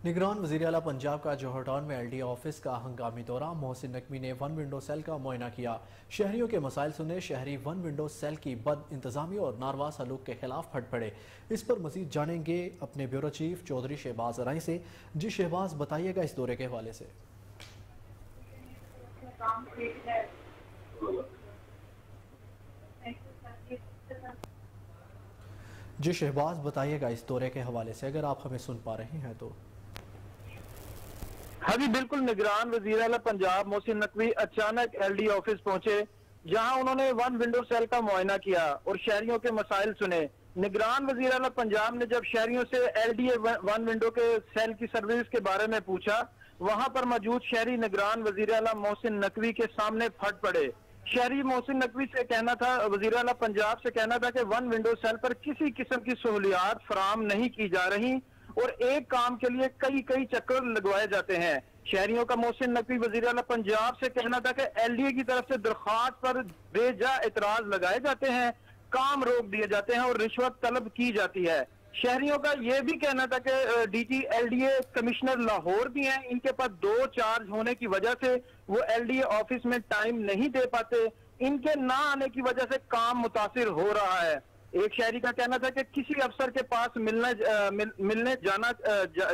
निगरान वज़ीर आला पंजाब का जौहर टाउन में LD ऑफिस का हंगामी दौरा। मोहसिन नकवी ने 1 विंडो सेल का मुआयना किया, शहरियों के मसाइल सुने। शहरी 1 विंडो सेल की बद इंतजामी और नारवा सलूक के खिलाफ फट पड़े। इस पर मजीद जानेंगे अपने ब्यूरो चीफ चौधरी शहबाज राई से। जी शहबाज, बताइएगा इस दौरे के हवाले से। जी शहबाज, बताइएगा इस दौरे के हवाले से, अगर आप हमें सुन पा रहे हैं तो। हाँ जी बिल्कुल, निगरान वज़ीर आला पंजाब मोहसिन नकवी अचानक LD ऑफिस पहुंचे, जहां उन्होंने 1 विंडो सेल का मुआयना किया और शहरियों के मसाइल सुने। निगरान वज़ीर आला पंजाब ने जब शहरियों से LD 1 विंडो के सेल की सर्विस के बारे में पूछा, वहां पर मौजूद शहरी निगरान वज़ीर आला मोहसिन नकवी के सामने फट पड़े। शहरी मोहसिन नकवी से कहना था, वज़ीर आला पंजाब से कहना था कि 1 विंडो सेल पर किसी किस्म की सहूलियात फराम नहीं की जा रही और एक काम के लिए कई चक्कर लगवाए जाते हैं। शहरियों का मोहसिन नकवी वज़ीर आला पंजाब से कहना था कि LDA की तरफ से दरख्वास्त पर बेजा एतराज लगाए जाते हैं, काम रोक दिए जाते हैं और रिश्वत तलब की जाती है। शहरियों का यह भी कहना था कि DG LDA कमिश्नर लाहौर भी हैं, इनके पास 2 चार्ज होने की वजह से वो LDA ऑफिस में टाइम नहीं दे पाते। इनके ना आने की वजह से काम मुतासिर हो रहा है। एक शहरी का कहना था कि किसी अफसर के पास मिलने जाना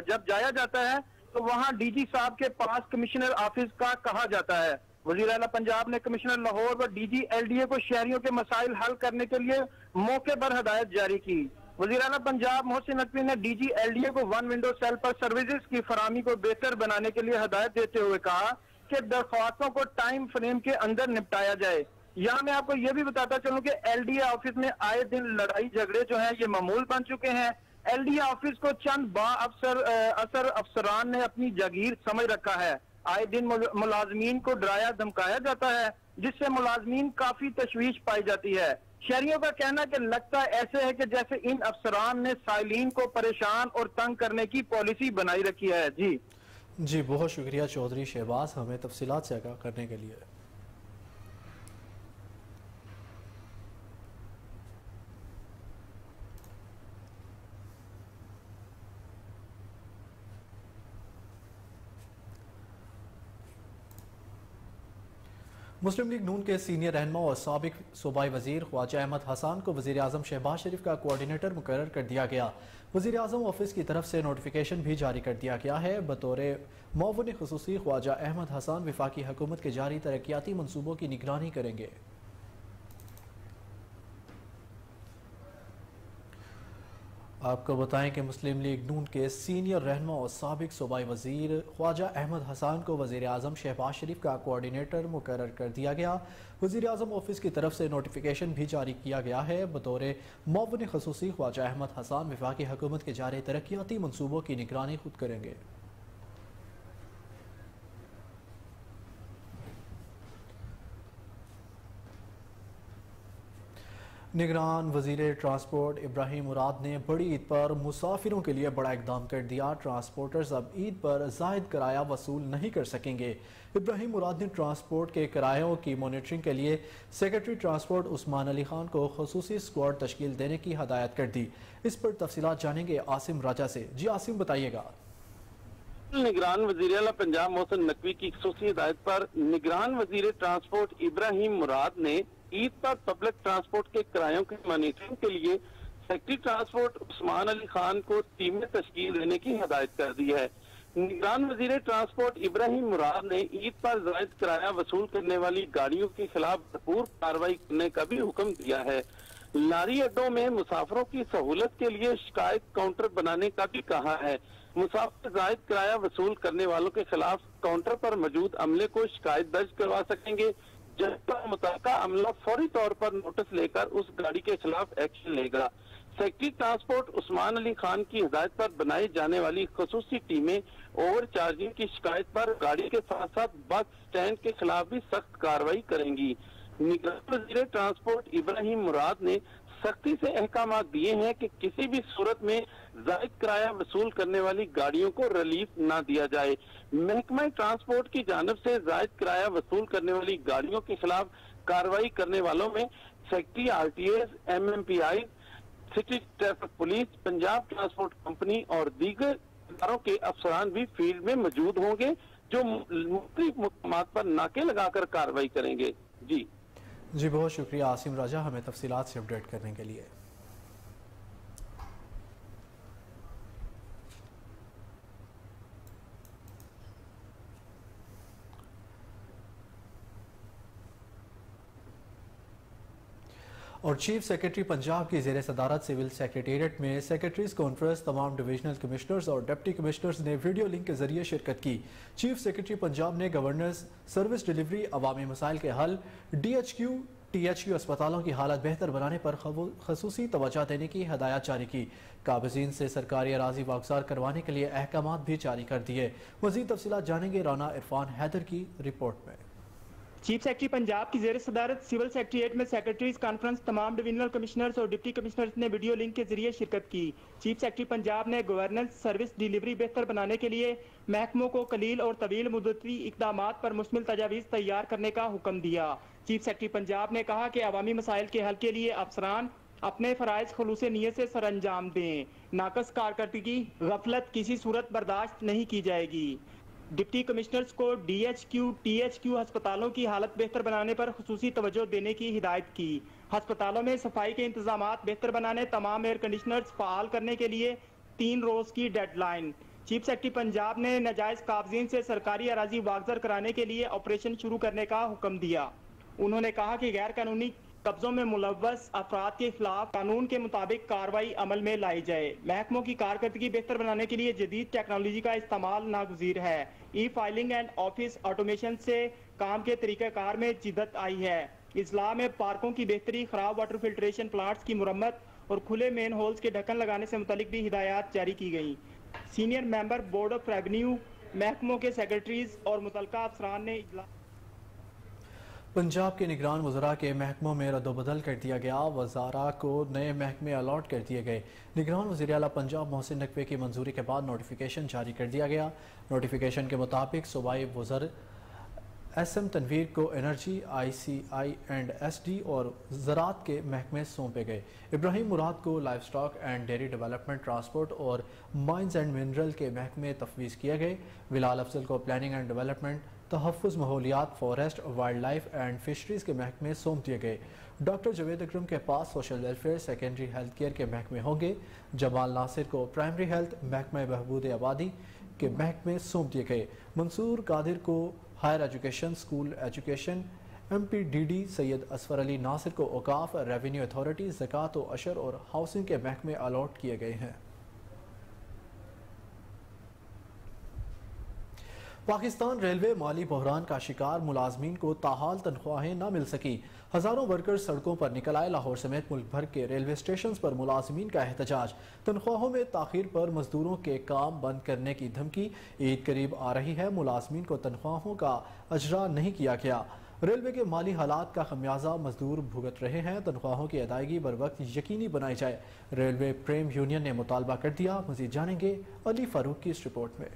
जब जाया जाता है तो वहां DG साहब के पास कमिश्नर ऑफिस का कहा जाता है। वज़ीर आला पंजाब ने कमिश्नर लाहौर व DG LDA को शहरियों के मसाइल हल करने के लिए मौके पर हदायत जारी की। वज़ीर आला पंजाब मोहसिन नकवी ने DG LDA को 1 विंडो सेल पर सर्विसेज की फराहमी को बेहतर बनाने के लिए हदायत देते हुए कहा कि दरख्वास्तों को टाइम फ्रेम के अंदर निपटाया जाए। यहाँ मैं आपको यह भी बताता चलूं कि LDA ऑफिस में आए दिन लड़ाई झगड़े जो हैं ये मामूल बन चुके हैं। LDA ऑफिस को चंद असर अफसरान ने अपनी जागीर समझ रखा है। आए दिन मुलाजमीन को डराया धमकाया जाता है, जिससे मुलाजमीन काफी तशवीश पाई जाती है। शहरियों का कहना कि लगता ऐसे है कि जैसे इन अफसरान ने साइलिन को परेशान और तंग करने की पॉलिसी बनाई रखी है। जी बहुत शुक्रिया चौधरी शहबाज, हमें तफसीलात से आगाह करने के लिए। मुस्लिम लीग नून के सीनियर रहनुमा और साबिक सूबाई वजीर ख्वाजा अहमद हसन को वज़ीर आज़म शहबाज शरीफ का कोऑर्डिनेटर मुकर्रर कर दिया गया। वज़ीर आज़म ऑफिस की तरफ से नोटिफिकेशन भी जारी कर दिया गया है। बतौर मुअव्विन खुसूसी ख्वाजा अहमद हसन वफाकी हुकूमत के जारी तरक्याती मनसूबों की निगरानी करेंगे। आपको बताएं कि मुस्लिम लीग नून के सीनियर रहनुमा और साबिक सूबाई वजीर ख्वाजा अहमद हसन को वजीर आज़म शहबाज शरीफ का कोऑर्डिनेटर मुकर्रर कर दिया गया। वजीर आज़म ऑफिस की तरफ से नोटिफिकेशन भी जारी किया गया है। बतौर मुअव्विन ख़ुसूसी ख्वाजा अहमद हसन वफाकी हुकूमत के जारी तरक्याती मनसूबों की निगरानी खुद करेंगे। निगरान वजीर ट्रांसपोर्ट इब्राहिम मुराद ने बड़ी ईद पर मुसाफिरों के लिए बड़ा इकदाम कर दिया। ट्रांसपोर्टर्स अब ईद पर जायद किराया वसूल नहीं कर सकेंगे। इब्राहिम मुराद ने ट्रांसपोर्ट के किरायों की मॉनिटरिंग के लिए सेक्रेटरी ट्रांसपोर्ट उस्मान अली खान को खुसूसी स्क्वाड तश्कील देने की हदायत कर दी। इस पर तफसीलात जानेंगे आसिम राजा से। जी आसिम, बताइएगा। निगरान वजीर आला पंजाब मोहसिन नकवी की खुसूसी हिदायत पर निगरान वजीर ट्रांसपोर्ट इब्राहिम मुराद ने ईद पर पब्लिक ट्रांसपोर्ट के किरायों की मॉनिटरिंग के लिए सेक्रेटरी ट्रांसपोर्ट उस्मान अली खान को टीमें तश्कील देने की हदायत कर दी है। निगरान वजीर ट्रांसपोर्ट इब्राहिम मुराद ने ईद पर जायद किराया वसूल करने वाली गाड़ियों के खिलाफ भरपूर कार्रवाई करने का भी हुक्म दिया है। लारी अड्डों में मुसाफिरों की सहूलत के लिए शिकायत काउंटर बनाने का भी कहा है। मुसाफिर जायद किराया वसूल करने वालों के खिलाफ काउंटर पर मौजूद अमले को शिकायत दर्ज करवा सकेंगे, जबकि मुतल्लिका अमला फौरी तौर पर नोटिस लेकर उस गाड़ी के खिलाफ एक्शन लेगा। सेक्रेटरी ट्रांसपोर्ट उस्मान अली खान की हिदायत पर बनाई जाने वाली खुसूसी टीमें ओवर चार्जिंग की शिकायत पर गाड़ी के साथ साथ बस स्टैंड के खिलाफ भी सख्त कार्रवाई करेंगी। निगरान वजीर ट्रांसपोर्ट इब्राहिम मुराद ने सख्ती से अहकाम दिए हैं कि किसी भी सूरत में जायद किराया वसूल करने वाली गाड़ियों को रिलीफ न दिया जाए। महकमा ट्रांसपोर्ट की जानिब से जायद किराया वसूल करने वाली गाड़ियों के खिलाफ कार्रवाई करने वालों में secretary RTAs, MMPI, city traffic police, Punjab transport company और दीगर इदारों के अफसरान भी फील्ड में मौजूद होंगे, जो मुख्तलिफ मकामात पर नाके लगाकर कार्रवाई करेंगे। जी बहुत शुक्रिया आसिम राजा, हमें तफसीलात से अपडेट करने के लिए। और चीफ सेक्रेटरी पंजाब की ज़ेर सदारत सिविल सेक्रेटेरिएट में सेक्रेटरीज कॉन्फ्रेंस तमाम डिविजनल कमिश्नर्स और डिप्टी कमिश्नर्स ने वीडियो लिंक के जरिए शिरकत की। चीफ सेक्रेटरी पंजाब ने गवर्नेंस, सर्विस डिलीवरी, अवामी मसाइल के हल, DHQ, THQ अस्पतालों की हालत बेहतर बनाने पर खसूसी तवज्जो देने की हदायत जारी की। काबिज़ीन से सरकारी अराजी वागज़ार करवाने के लिए अहकाम भी जारी कर दिए। मज़ीद तफसीलात जानेंगे राना इरफान हैदर की रिपोर्ट में। चीफ सेक्रेटरी पंजाब की ज़ेर सदारत सिविल सेक्रेटेरिएट में सेक्रेटरीज कॉन्फ्रेंस तमाम डिविजनल कमिश्नर्स और डिप्टी कमिश्नर्स ने वीडियो लिंक के जरिए शिरकत की। चीफ सेक्रेटरी पंजाब ने गवर्नेंस, सर्विस डिलीवरी बेहतर बनाने के लिए महकमों को कलील और तवील मुद्दती इक़दामात पर मुश्तमिल तजावीज़ तैयार करने का हुक्म दिया। चीफ सेक्रेटरी पंजाब ने कहा कि अवामी मसाइल के हल के लिए अफसरान अपने फ़राइज़ खुलूस नियत से सर अंजाम दें। नाकस कारकर्दगी, गफलत किसी सूरत बर्दाश्त नहीं की जाएगी। डिप्टी कमिश्नर्स को DHQ, THQ अस्पतालों की हालत बेहतर बनाने पर खुसूसी तवज्जो देने की हिदायत की। अस्पतालों में सफाई के इंतजामात बेहतर बनाने, तमाम एयर कंडीशनर्स फ़ाल करने के लिए 3 रोज़ की डेडलाइन। चीफ सेक्रेटरी पंजाब ने नाजायज़ काबज़ीन से सरकारी अराजी वागज़र कराने के लिए ऑपरेशन शुरू करने का हुक्म दिया। उन्होंने कहा कि गैर कानूनी कब्जों में मुलव्वस अफराद के खिलाफ कानून के मुताबिक कार्रवाई अमल में लाई जाए। महकमों की कारकर्दगी बेहतर बनाने के लिए जदीद टेक्नोलॉजी का इस्तेमाल नागुज़ीर है। फाइलिंग एंड ऑफिस ऑटोमेशन से काम के तरीक़ाकार में जिद्दत आई है। इजला में पार्कों की बेहतरी, खराब वाटर फिल्ट्रेशन प्लांट्स की मुरम्मत और खुले मेन होल्स के ढक्कन लगाने से मुतालिक भी हिदायत जारी की गई। Senior member board of revenue, महकमों के सेक्रेटरीज और मुतल्लिका अफसरान ने पंजाब के निगरान वज़रा के महकमों में रद्दोबदल कर दिया गया। वज़ारा को नए महकमे अलॉट कर दिए गए। निगरान वज़ीर आला पंजाब मोहसिन नकवी की मंजूरी के बाद नोटिफिकेशन जारी कर दिया गया। नोटिफिकेशन के मुताबिक सूबाई वज़र SM तनवीर को एनर्जी, ICI एंड SD और ज़राअत के महकमे सौंपे गए। इब्राहिम मुराद को life stock and dairy development, transport और माइंस एंड मिनरल के महकमे तफवीज़ किए गए। बिलाल अफजल को प्लानिंग एंड डेवलपमेंट, तहफ़्फ़ुज़ माहौलियात, forest, wildlife and fisheries के महकमे सौंप दिए गए। डॉक्टर जवेद अकरम के पास social welfare, secondary health care के महकमे होंगे। जमाल नासिर को प्राइमरी हेल्थ, महकमा बहबूद आबादी के महकमे सौंप दिए गए। मंसूर कादिर को higher education, school education, MPDD Syed Asfar Ali Nasir को औकाफ, रेवेन्यू अथॉरिटी, ज़कात व अशर और हाउसिंग के महकमे अलॉट किए गए हैं। पाकिस्तान रेलवे माली बहरान का शिकार, मुलाजमीन को ताहाल तनख्वाहें न मिल सकी। हजारों वर्कर्स सड़कों पर निकल आए। लाहौर समेत मुल्क भर के रेलवे स्टेशन पर मुलाजमीन का एहतजाज। तनख्वाहों में ताखीर पर मजदूरों के काम बंद करने की धमकी। ईद करीब आ रही है, मुलाजमीन को तनख्वाहों का अजरा नहीं किया गया। रेलवे के माली हालात का खमियाजा मजदूर भुगत रहे हैं। तनख्वाहों की अदायगी बर वक्त यकीनी बनाई जाए, रेलवे प्रेम यूनियन ने मुतालबा कर दिया। मजीद जानेंगे अली फारूक की इस रिपोर्ट में।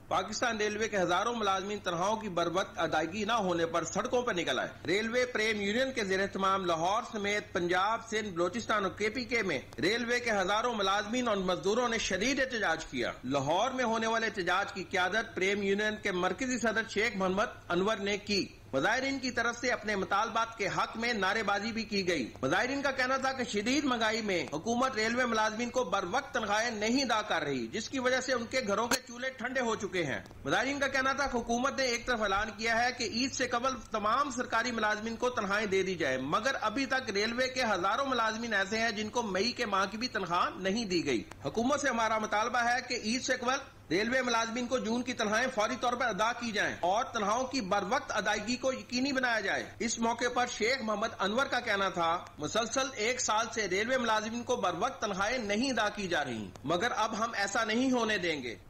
पाकिस्तान रेलवे के हजारों मुलाजमीन तनख्वाहों की बरवक्त अदायगी न होने पर सड़कों पर निकल आए। रेलवे प्रेम यूनियन के ज़ेर एहतमाम लाहौर समेत पंजाब, सिंध, बलोचिस्तान और KPK में रेलवे के हजारों मुलाजमीन और मजदूरों ने शदीद एहतजाज किया। लाहौर में होने वाले एहतजाज की क़यादत प्रेम यूनियन के मरकजी सदर शेख मोहम्मद अनवर ने की। मुजाहिरीन की तरफ से अपने मुतालबात के हक में नारेबाजी भी की गई। मुजाहिरीन का कहना था कि शदीद महंगाई में हुकूमत रेलवे मुलाजमीन को बर वक्त तनख्वाहें नहीं अदा कर रही, जिसकी वजह से उनके घरों के चूल्हे ठंडे हो चुके हैं। मुजाहिरीन का कहना था कि हुकूमत ने एक तरफ ऐलान किया है कि ईद से कबल तमाम सरकारी मुलाजमीन को तनख्वाहें दे दी जाए, मगर अभी तक रेलवे के हजारों मुलाजमीन ऐसे हैं जिनको मई के माह की भी तनख्वाह नहीं दी गई। हुकूमत से हमारा मुतालबा है कि ईद से कबल रेलवे मुलाजमीन को जून की तनख्वाहें फौरी तौर पर अदा की जाएं और तनख्वाहों की बर वक्त अदायगी को यकीनी बनाया जाए। इस मौके पर शेख मोहम्मद अनवर का कहना था, मुसलसल 1 साल से रेलवे मुलाजमीन को बर वक्त तनख्वाहें नहीं अदा की जा रही, मगर अब हम ऐसा नहीं होने देंगे।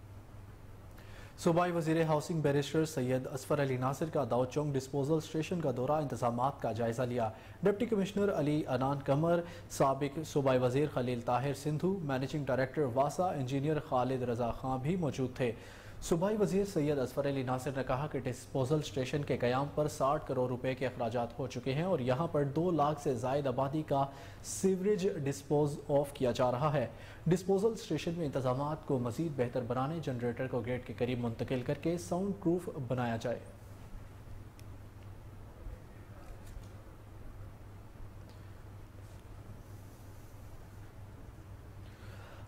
सूबाई वज़ीर हाउसिंग बैरिस्टर सैयद असफर अली नासिर का दाऊद चौक डिस्पोजल स्टेशन का दौरा, इंतजामात का जायजा लिया। डिप्टी कमिश्नर अली अनान कमर, साबिक सूबाई वज़ीर खलील ताहिर सिंधु, मैनेजिंग डायरेक्टर वासा, इंजीनियर खालिद रजा खां भी मौजूद थे। सूबाई वज़ीर सैयद असफर अली नासिर ने कहा कि डिस्पोजल स्टेशन के क़याम पर 60 करोड़ रुपए के अखराजात हो चुके हैं और यहाँ पर 2 लाख से ज़ायद आबादी का सीवरेज डिस्पोज ऑफ किया जा रहा है। डिस्पोजल स्टेशन में इंतजामात को मज़ीद बेहतर बनाने, जनरेटर को गेट के करीब मुंतकिल करके साउंड प्रूफ बनाया जाए।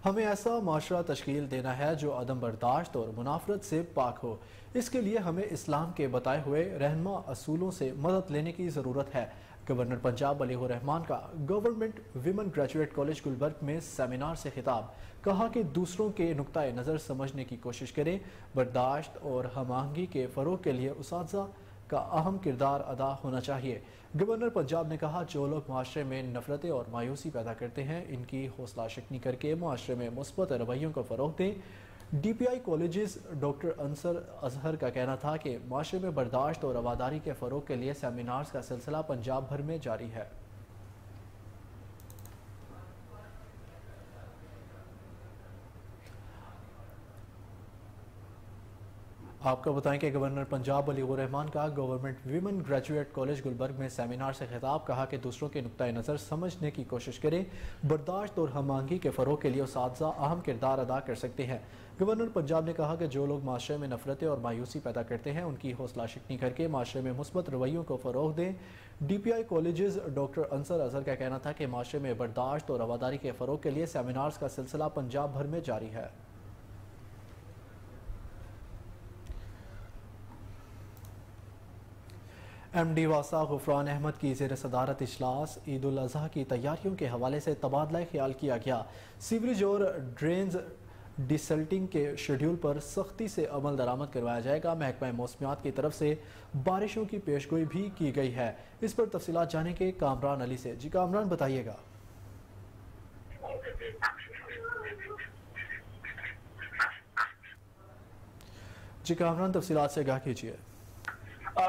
हमें ऐसा माशरा तश्कील देना है जो अदम बर्दाश्त और मुनाफरत से पाक हो। इसके लिए हमें इस्लाम के बताए हुए रहनुमा असूलों से मदद लेने की ज़रूरत है। गवर्नर पंजाब अलीहुर रहमान का government women graduate college Gulberg में सेमिनार से खिताब। कहा कि दूसरों के नुक्ता नज़र समझने की कोशिश करें। बर्दाश्त और हम-आहंगी के फ़रोग़ के लिए उसातिज़ा का अहम किरदार अदा होना चाहिए। गवर्नर पंजाब ने कहा, जो लोग माशरे में नफरतें और मायूसी पैदा करते हैं, इनकी हौसला शिकनी करके माशरे में मुस्बत रवैयों को फ़रोग़ दें। DPI colleges doctor Ansar Azhar का कहना था कि माशरे में बर्दाश्त और रवादारी के फ़रोग़ के लिए सेमिनार्स का सिलसिला पंजाब भर में जारी है। आपको बताएं कि गवर्नर पंजाब अलीहुर रहमान का government women graduate college Gulberg में सेमिनार से खिताब। कहा कि दूसरों के नुक्ता नज़र समझने की कोशिश करें। बर्दाश्त और हम-आहंगी के फ़रोग़ के लिए उसातिज़ा अहम किरदार अदा कर सकते हैं। गवर्नर पंजाब ने कहा कि जो लोग माशरे में नफरतें और मायूसी पैदा करते हैं, उनकी हौसला शिकनी करके माशरे में मुस्बत रवैयों को फ़रोग़ दें। DPI colleges doctor Ansar Azhar का कहना था कि माशरे में बर्दाश्त और रवादारी के फ़रोग़ के लिए सेमिनार्स का सिलसिला पंजाब भर में जारी है। MD वासा गुफरान अहमद की ज़ेर सदारत इजलास ईद उल अज़हा की तैयारियों के हवाले से तबादला ख्याल किया गया। सीवरेज और ड्रेन्स डिसल्टिंग के शेड्यूल पर सख्ती से अमल दरामद करवाया जाएगा। महकमा मौसमियात की तरफ से बारिशों की पेशगोई भी की गई है। इस पर तफसीलात जाने के कामरान अली से। जी कामरान, बताइएगा। जी कामरान, तफसीलात से आगाह कीजिए।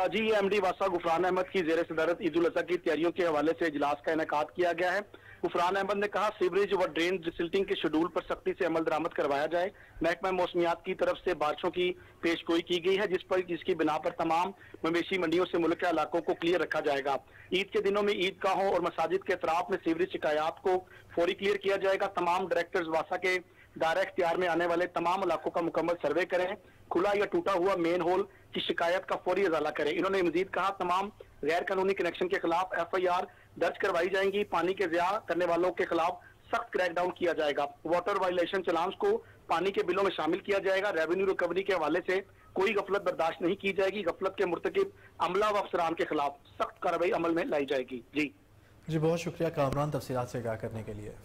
जी, MD वासा गुफरान अहमद की ज़ेर सदारत ईद उल अज़हा की तैयारियों के हवाले से इजलास का इनेकाद किया गया है। गुफरान अहमद ने कहा, सीवरेज व ड्रेन डिसल्टिंग के शेड्यूल पर सख्ती से अमल दरामद करवाया जाए। महकमा मौसमियात की तरफ से बारिशों की पेशगोई की गई है, जिसकी बिना पर तमाम मवेशी मंडियों से मुल्क के इलाकों को क्लियर रखा जाएगा। ईद के दिनों में ईदगाहों और मसाजिद के अतराफ में सीवरेज शिकायत को फौरी क्लियर किया जाएगा। तमाम डायरेक्टर्स वासा के दायरा इख्तियार में आने वाले तमाम इलाकों का मुकम्मल सर्वे करें। खुला या टूटा हुआ मेन होल की शिकायत का फौरी इजाला करें। इन्होंने मजीद कहा, तमाम गैर कानूनी कनेक्शन के खिलाफ FIR दर्ज करवाई जाएंगी। पानी के ज़िया करने वालों के खिलाफ सख्त क्रैकडाउन किया जाएगा। वाटर वायलेशन चलान्स को पानी के बिलों में शामिल किया जाएगा। रेवेन्यू रिकवरी के हवाले से कोई गफलत बर्दाश्त नहीं की जाएगी। गफलत के मुर्तकिब अमला व अफसरान के खिलाफ सख्त कार्रवाई अमल में लाई जाएगी। जी बहुत शुक्रिया कामरान तफसीलात से आगाह करने के लिए।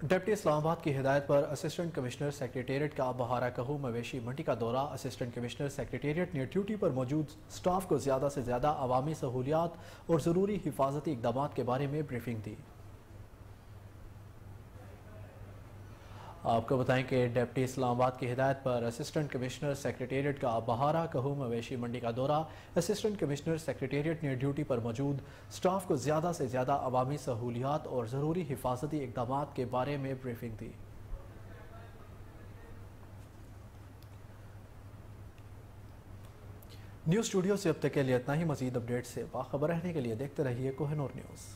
डिप्टी इस्लामाबाद की हिदायत पर असिस्टेंट कमिश्नर सेक्रेटेरिएट का बहारा कहू मवेशी मंडी का दौरा। असिस्टेंट कमिश्नर सेक्रेटेरिएट ने ड्यूटी पर मौजूद स्टाफ को ज़्यादा से ज़्यादा अवामी सहूलियात और ज़रूरी हिफाजती इक़दाम के बारे में ब्रीफिंग दी। आपको बताएं कि डिप्टी इस्लामाबाद की हिदायत पर असिस्टेंट कमिश्नर सेक्रेटेरिएट का बहारा कहू मवेशी मंडी का दौरा। असिस्टेंट कमिश्नर सेक्रेटेरिएट ने ड्यूटी पर मौजूद स्टाफ को ज़्यादा से ज़्यादा अवामी सहूलियात और ज़रूरी हिफाजती इक़दाम के बारे में ब्रीफिंग दी। न्यूज़ स्टूडियो से अब तक के लिए इतना ही। मज़ीद अपडेट से बाखबर रहने के लिए देखते रहिए कोहिनूर न्यूज़।